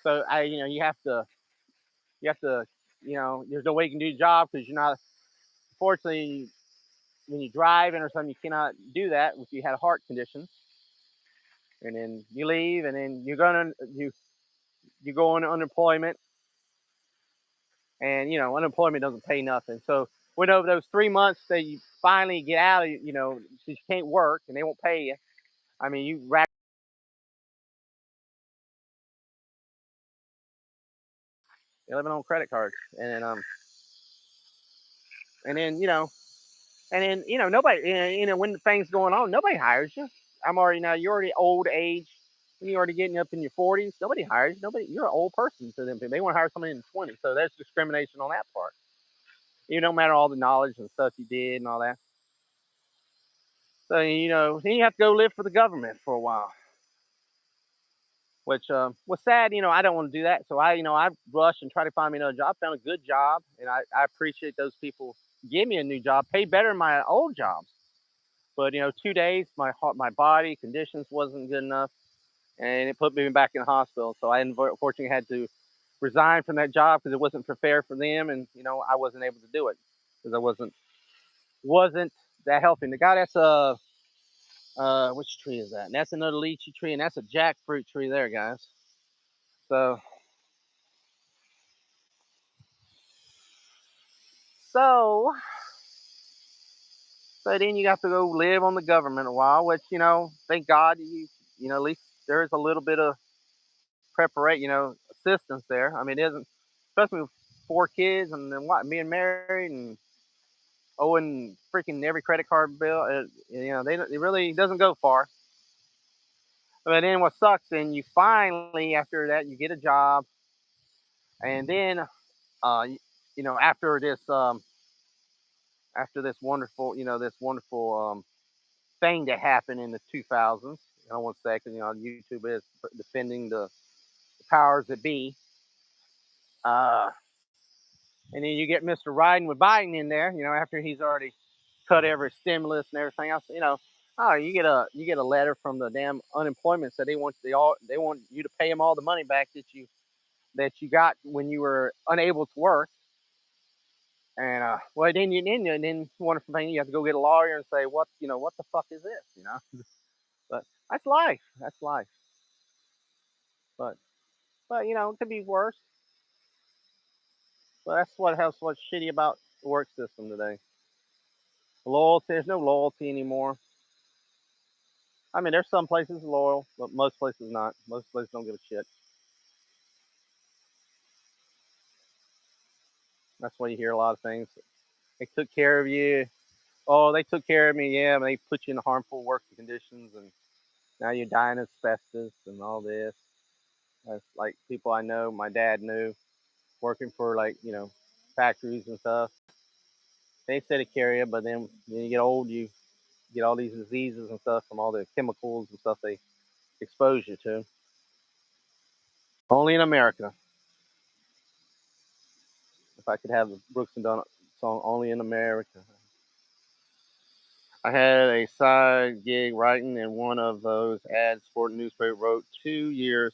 So you have to, there's no way you can do the job because you're not. Fortunately, when you're driving or something, you cannot do that if you had a heart condition. And then you leave, and then you go on unemployment, and unemployment doesn't pay nothing. So when over those 3 months that you finally get out of, you can't work and they won't pay you. I mean, you rack, you're living on credit cards, and then nobody, when the thing's going on, nobody hires you. You're already old age. When you're already getting up in your 40s, nobody hires you. Nobody, you're an old person to them. They want to hire somebody in the 20s. So that's discrimination on that part. You no matter all the knowledge and stuff you did and all that. So then you have to go live for the government for a while, which was sad. I don't want to do that. So I rushed and tried to find me another job. Found a good job, and I appreciate those people give me a new job, paid better than my old jobs. But 2 days, my body conditions wasn't good enough, and it put me back in the hospital. So I unfortunately had to resign from that job because it wasn't fair for them, and I wasn't able to do it because I wasn't that healthy. And the guy that's which tree is that? And that's another lychee tree, and that's a jackfruit tree there, guys. So so so then you have to go live on the government a while, which thank God at least there's a little bit of preparation, assistance there. I mean, it isn't, especially with 4 kids and then being married and owing freaking every credit card bill. It really doesn't go far. But then what sucks, then you finally after that you get a job, and then after this wonderful thing that happened in the 2000s. I don't want to say because YouTube is defending the powers that be. Uh, and then you get Mr. Biden with Biden in there. After he's already cut every stimulus and everything else. Oh, you get a letter from the damn unemployment said they want you to pay them all the money back that you got when you were unable to work. And well, then wonderful thing, you have to go get a lawyer and say what the fuck is this. But that's life. That's life. But it could be worse. But what's shitty about the work system today. Loyalty. There's no loyalty anymore. I mean, there's some places loyal, but most places not. Most places don't give a shit. That's why you hear a lot of things. They took care of you. Oh, they took care of me. Yeah, but they put you in harmful working conditions, and now you're dying of asbestos and all this. That's like people I know. My dad knew working for factories and stuff. They said it carry you, but then when you get old, you get all these diseases and stuff from all the chemicals and stuff they expose you to. Only in America. If I could have the Brooks and Dunn song "Only in America." I had a side gig writing in one of those ads for the newspaper. Wrote 2 years,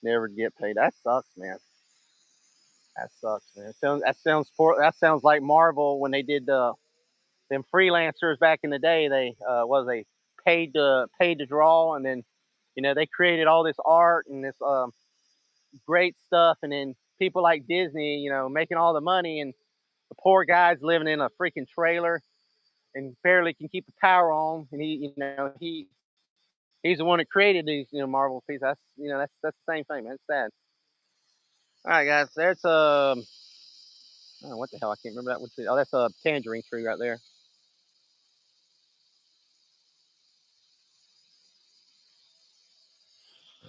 never get paid. That sucks, man. That sucks, man. That sounds like Marvel when they did them freelancers back in the day. They was paid to draw, and then they created all this art and this great stuff, and then people like Disney, making all the money, and the poor guy's living in a freaking trailer and barely can keep the power on, and he's the one that created these Marvel pieces. That's the same thing, man. It's sad. All right, guys. There's oh, what the hell? I can't remember that one tree. Oh, that's a tangerine tree right there.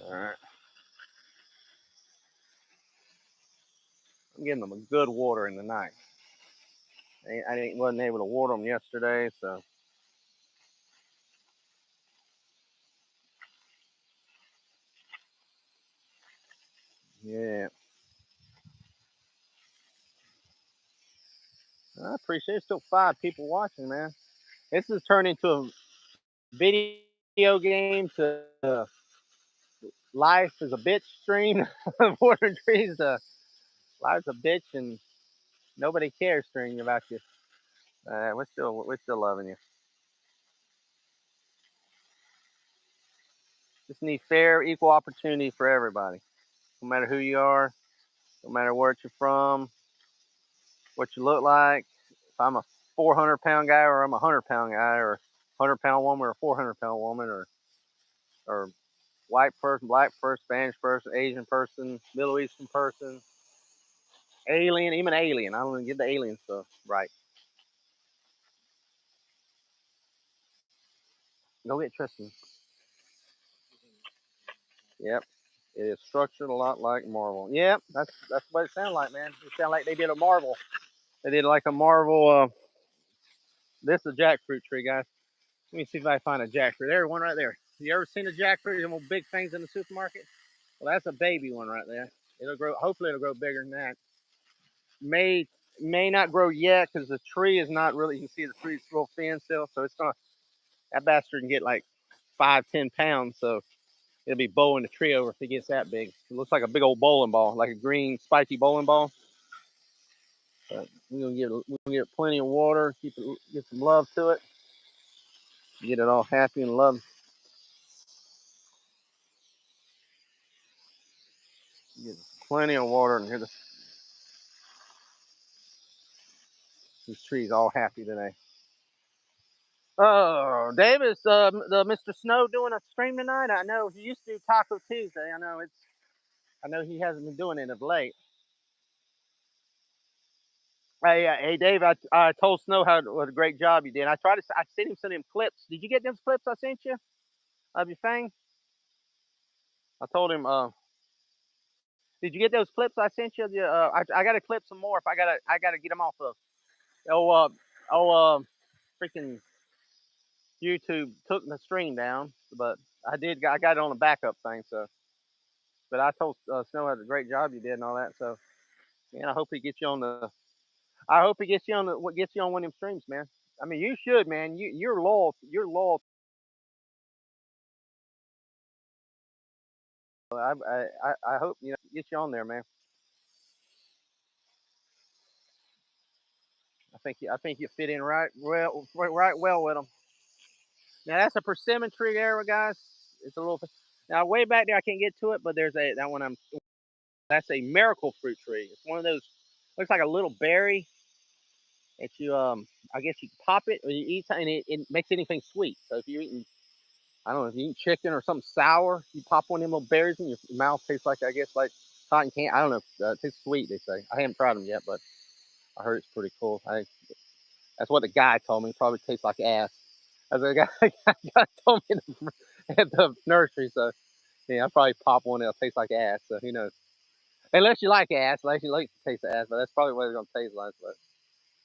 All right. I'm giving them a good water in the night. Wasn't able to water them yesterday, so yeah. I appreciate it. There's still 5 people watching, man. This has turned into a video game to life is a bitch stream. Watering trees to life's a bitch and nobody cares stream about you. We're still loving you. Just need fair, equal opportunity for everybody, no matter who you are, no matter where you're from, what you look like. If I'm a 400-pound guy or I'm a 100-pound guy or 100-pound woman or 400-pound woman or white person, black person, Spanish person, Asian person, Middle Eastern person, alien, even alien. I don't even get the alien stuff right. Go get Tristan. Yep. It is structured a lot like Marvel. Yep, that's what it sounds like, man. It sounds like they did a Marvel. They did like a Marvel. This is a jackfruit tree, guys. Let me see if I find a jackfruit. There's one right there. You ever seen a jackfruit? Them big things in the supermarket? Well, that's a baby one right there. It'll grow. Hopefully, it'll grow bigger than that. May may not grow yet because the tree is not really. You can see the tree's real thin still, so it's gonna. That bastard can get like 5-10 pounds. So it'll be bowling the tree over if it gets that big. It looks like a big old bowling ball, like a green spiky bowling ball. But we're gonna give it plenty of water, get some love to it, get it all happy and loved. Get plenty of water, and here this tree's all happy today. Oh, Davis, the Mr. Snow doing a stream tonight. I know he used to do Taco Tuesday. I know he hasn't been doing it of late. Hey, Dave, I told Snow what a great job you did. I sent him some of them clips. Did you get them clips I sent you of your thing? I told him, did you get those clips I sent you? I gotta clip some more. If I gotta get them off of. Oh, freaking YouTube took the stream down, but I got it on a backup thing. So, but I told Snow had a great job you did and all that. So, man, I hope he gets you on the. I hope he gets you on what gets you on one of them streams, man. I mean, you should, man. You're loyal. You're loyal. I hope get you on there, man. I think you fit in right well with them. Now that's a persimmon tree there, guys. It's a little. Now way back there, I can't get to it, but there's that one. That's a miracle fruit tree. It's one of those. Looks like a little berry that I guess you pop it or you eat, and it makes anything sweet. So if you're eating, I don't know, if you eat chicken or something sour, you pop one of them little berries and your mouth tastes like, I guess, like cotton candy. I don't know. It tastes sweet. They say. I haven't tried them yet, but I heard it's pretty cool. That's what the guy told me. It probably tastes like ass. As a guy told me at the nursery. So yeah, I'll probably pop one that'll taste like ass. So who knows? Unless you like ass, unless you like to taste the ass, but that's probably what it's gonna taste like.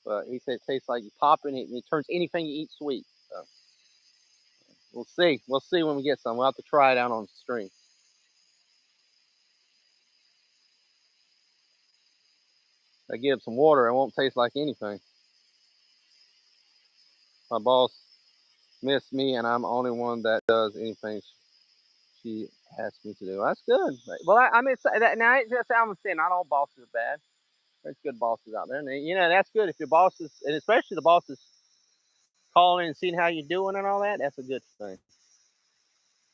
But he said it tastes like you pop it and it turns anything you eat sweet. So we'll see. We'll see when we get some. We'll have to try it out on the stream. I give it some water, it won't taste like anything. My boss missed me, and I'm the only one that does anything she asks me to do. That's good. Well, I mean, now it's just I'm saying not all bosses are bad. There's good bosses out there, and that's good if your bosses, and especially the bosses calling and seeing how you're doing and all that. That's a good thing.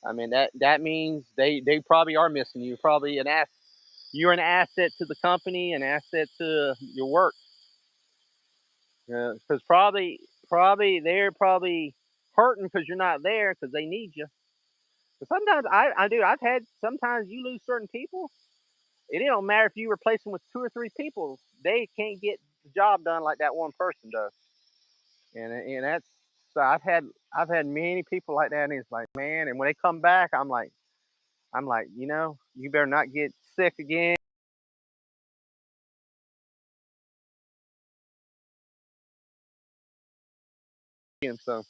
I mean that means they probably are missing you. Probably you're an asset to the company, an asset to your work. Because probably they're probably hurting because you're not there because they need you. But sometimes I do. I've had sometimes you lose certain people. It don't matter if you replace them with 2 or 3 people. They can't get the job done like that one person does. And that's so I've had many people like that, and it's like, man. And when they come back, I'm like, you better not get sick again. And so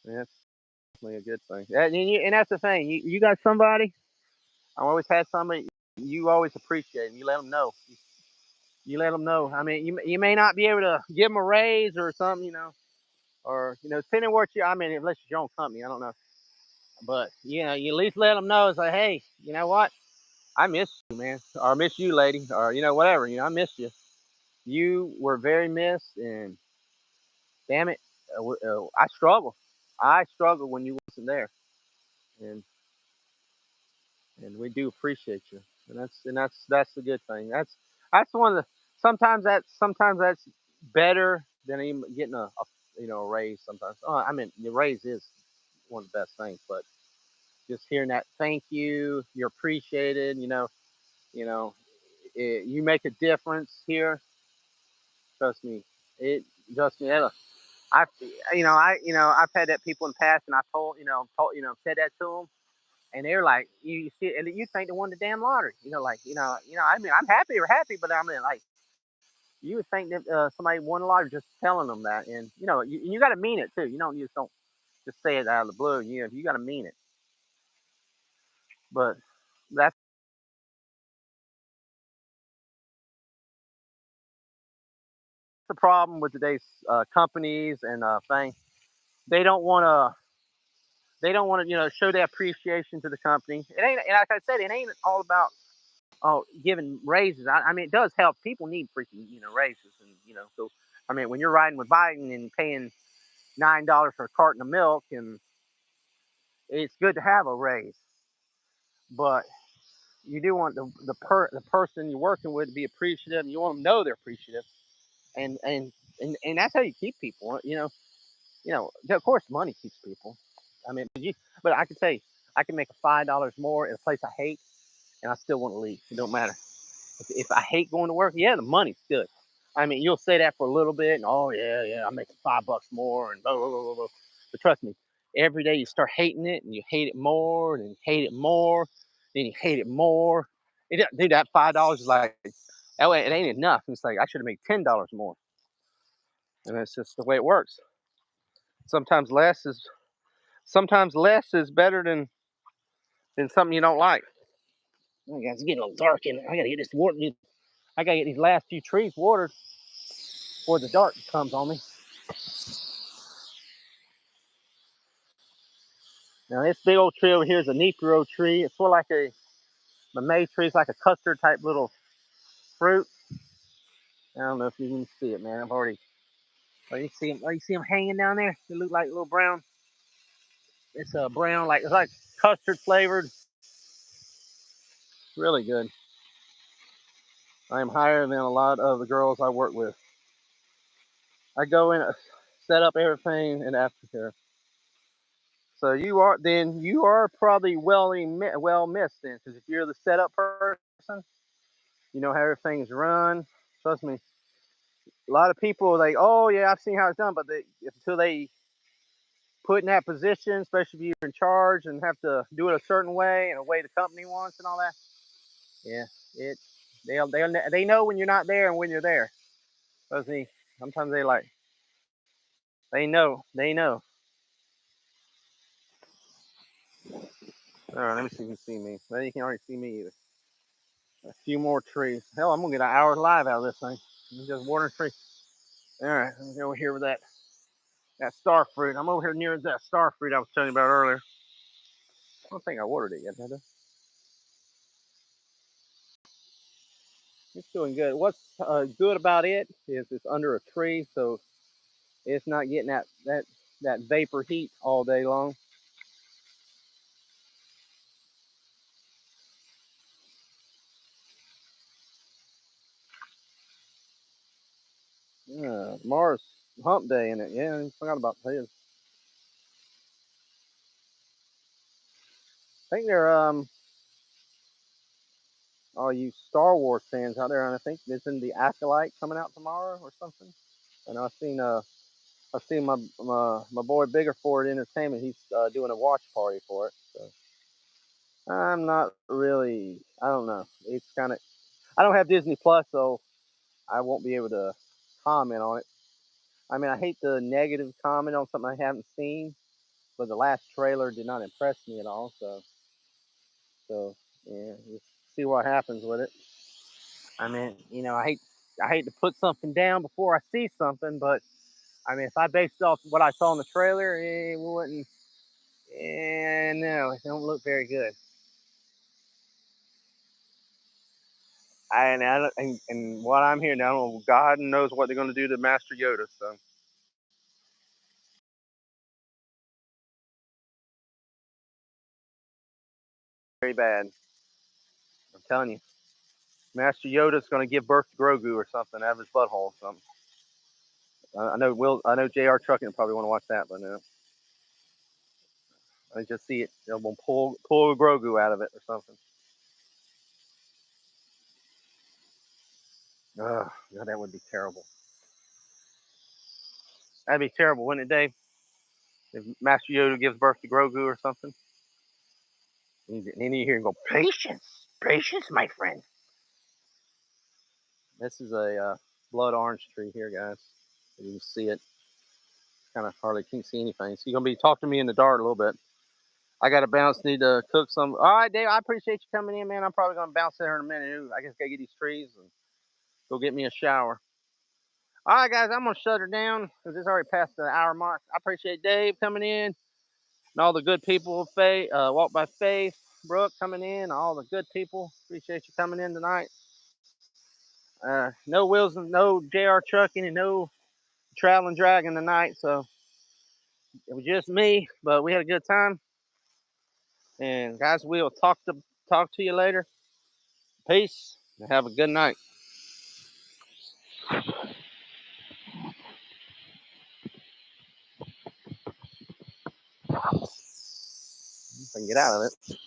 yeah, that's definitely a good thing. And that's the thing. You got somebody. I always had somebody you always appreciate, and you let them know. You let them know. I mean, you may not be able to give them a raise or something, or depending what you. I mean, unless it's your own company, I don't know. But you at least let them know. It's like, hey, you know what? I miss you, man, or I miss you, lady, or whatever. I miss you. You were very missed, and damn it, I struggle. I struggle when you wasn't there, and we do appreciate you, and that's the good thing. That's one of the sometimes that's better than even getting a raise. Sometimes, I mean, the raise is one of the best things, but just hearing that thank you, you're appreciated. You know, you make a difference here. Trust me, it trust me. I, I've had that people in the past, and I said that to them, and they're like, you see, and you think they won the damn lottery, like, I mean, I'm happy or happy, but I mean, like, you would think that somebody won the lottery just telling them that, and you got to mean it too. You just don't just say it out of the blue. You got to mean it, but that's the problem with today's companies and things. They don't want to. They don't want to, show their appreciation to the company. It ain't, and like I said, it ain't all about giving raises. I mean, it does help. People need freaking, raises, and so I mean, when you're riding with Biden and paying $9 for a carton of milk, and it's good to have a raise, but you do want the person you're working with to be appreciative, and you want them to know they're appreciative, and that's how you keep people. Of course, money keeps people. I mean, but I can say I can make $5 more in a place I hate, and I still want to leave. It don't matter. If I hate going to work, yeah, the money's good. I mean, you'll say that for a little bit, and oh yeah, yeah, I'm making $5 more, and blah blah blah blah. Blah. But trust me, every day you start hating it, and you hate it more, and you hate it more, then you hate it more. Dude, that $5 is like that way. It ain't enough. It's like I should have made $10 more, and it's just the way it works. Sometimes less is better than something you don't like. Oh, guys, it's getting a little dark in there. I gotta get this water. I gotta get these last few trees watered before the dark comes on me. Now this big old tree over here is a Nipro tree. It's sort of like a May tree. It's like a custard type little fruit. I don't know if you can see it, man. I've already. Oh, you see them? Oh, you see them hanging down there? They look like little brown. It's a brown, like it's like custard flavored. Really good. I am higher than a lot of the girls I work with. I go in, set up everything in aftercare. So you are probably well missed then, because if you're the setup person, you know how everything's run. Trust me, a lot of people like, oh yeah, I've seen how it's done, but until they put in that position, especially if you're in charge and have to do it a certain way and a way the company wants and all that, yeah, it they know when you're not there and when you're there. Trust me, sometimes they know. All right, let me see if you can see me. Well, you can already see me either. A few more trees. Hell, I'm gonna get an hour live out of this thing. I'm just watering a tree. All right, I'm over here with that star fruit. I'm over here near that star fruit I was telling you about earlier. I don't think I watered it yet, did I? It's doing good. What's good about it is it's under a tree, so it's not getting that vapor heat all day long. Yeah, Mars Hump Day in it. Yeah, I forgot about his. I think they're all you Star Wars fans out there, and I think isn't the Acolyte coming out tomorrow or something. And I've seen my boy Bigger for it Entertainment. He's doing a watch party for it. So I'm not really. I don't know. It's kind of. I don't have Disney Plus, so I won't be able to comment on it. I mean, I hate the negative comment on something I haven't seen, but the last trailer did not impress me at all. So yeah, just see what happens with it. I mean, I hate. I hate to put something down before I see something, but I mean, if I based it off what I saw in the trailer, it wouldn't. No, it don't look very good. And what I'm hearing, I don't know. God knows what they're going to do to Master Yoda. So very bad. I'm telling you, Master Yoda's going to give birth to Grogu or something out of his butthole or something. I know I know J.R. Trucking probably want to watch that, but no. I just see it. They'll pull Grogu out of it or something. Oh, God, that would be terrible. That'd be terrible, wouldn't it, Dave? If Master Yoda gives birth to Grogu or something, and you hear him go, "Patience, patience, my friend." This is a blood orange tree here, guys. You can see it. Kind of hardly can't see anything. So you're gonna be talking to me in the dark a little bit. I got to bounce. Need to cook some. All right, Dave. I appreciate you coming in, man. I'm probably gonna bounce there in a minute. I guess gotta get these trees and go get me a shower. All right, guys. I'm gonna shut her down because it's already past the hour mark. I appreciate Dave coming in and all the good people of faith. Walk by Faith, Brooke coming in. All the good people. Appreciate you coming in tonight. No Wills, no JR Trucking, and no Traveling Dragon tonight. So it was just me, but we had a good time. And guys, we'll talk to you later. Peace and have a good night. If I can get out of it.